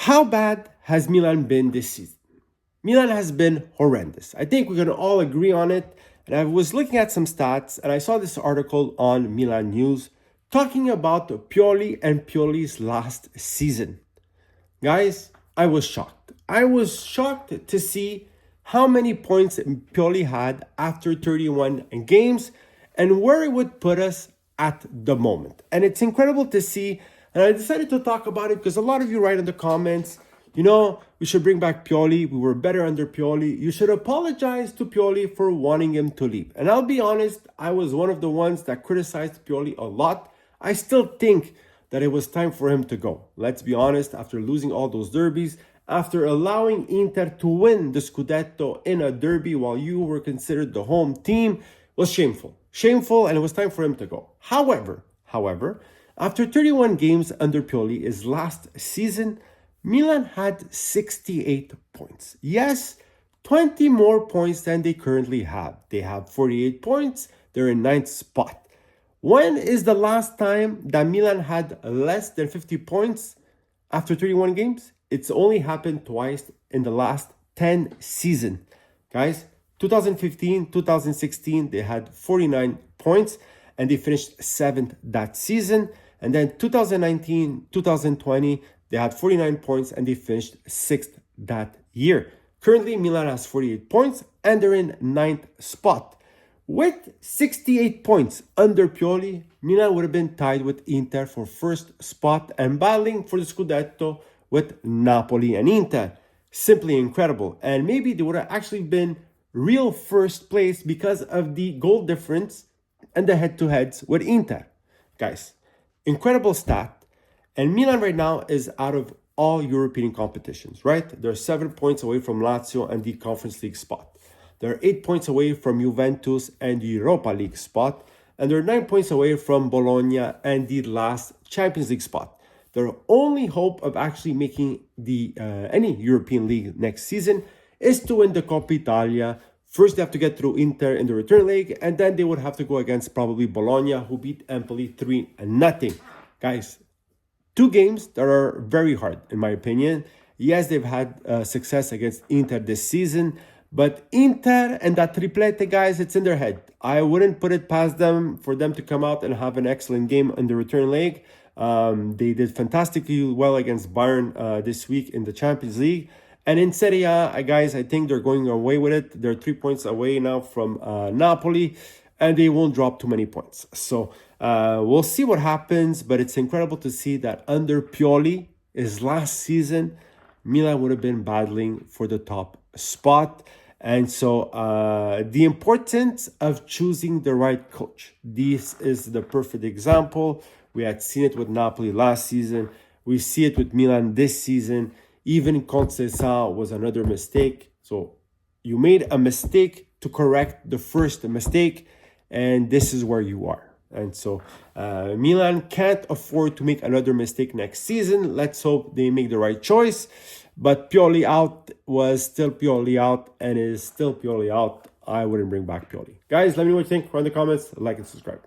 How bad has Milan been this season? Milan has been horrendous. I think we can all agree on it. And I was looking at some stats and I saw this article on Milan News talking about Pioli and Pioli's last season. Guys, I was shocked. I was shocked to see how many points Pioli had after 31 games and where it would put us at the moment. And it's incredible to see. And I decided to talk about it because a lot of you write in the comments, we should bring back Pioli. We were better under Pioli. You should apologize to Pioli for wanting him to leave. And I'll be honest, I was one of the ones that criticized Pioli a lot. I still think that it was time for him to go. Let's be honest, after losing all those derbies, after allowing Inter to win the Scudetto in a derby while you were considered the home team, was shameful. Shameful, and it was time for him to go. However, after 31 games under Pioli, his last season, Milan had 68 points. Yes, 20 more points than they currently have. They have 48 points. They're in 9th spot. When is the last time that Milan had less than 50 points after 31 games? It's only happened twice in the last 10 seasons. Guys, 2015, 2016, they had 49 points and they finished 7th that season. And then 2019, 2020, they had 49 points and they finished 6th that year. Currently, Milan has 48 points and they're in 9th spot. With 68 points under Pioli, Milan would have been tied with Inter for first spot and battling for the Scudetto with Napoli and Inter. Simply incredible. And maybe they would have actually been real first place because of the goal difference and the head-to-heads with Inter. Guys, incredible stat. And Milan right now is out of all European competitions, right? They're 7 points away from Lazio and the Conference League spot. They're 8 points away from Juventus and the Europa League spot. And they're 9 points away from Bologna and the last Champions League spot. Their only hope of actually making the any European league next season is to win the Coppa Italia. First, they have to get through Inter in the return leg, and then they would have to go against probably Bologna, who beat Empoli 3-0. Guys, 2 games that are very hard, in my opinion. Yes, they've had success against Inter this season, but Inter and that triplete, guys, it's in their head. I wouldn't put it past them for them to come out and have an excellent game in the return leg. They did fantastically well against Bayern this week in the Champions League. And in Serie A, guys, I think they're going away with it. They're 3 points away now from Napoli, and they won't drop too many points. So we'll see what happens, but it's incredible to see that under Pioli, his last season, Milan would have been battling for the top spot. And so the importance of choosing the right coach. This is the perfect example. We had seen it with Napoli last season. We see it with Milan this season. Even Conceição was another mistake. So you made a mistake to correct the first mistake, and this is where you are. And so Milan can't afford to make another mistake next season. Let's hope they make the right choice. But Pioli out was still Pioli out and is still Pioli out. I wouldn't bring back Pioli. Guys, let me know what you think. Write in the comments, like and subscribe.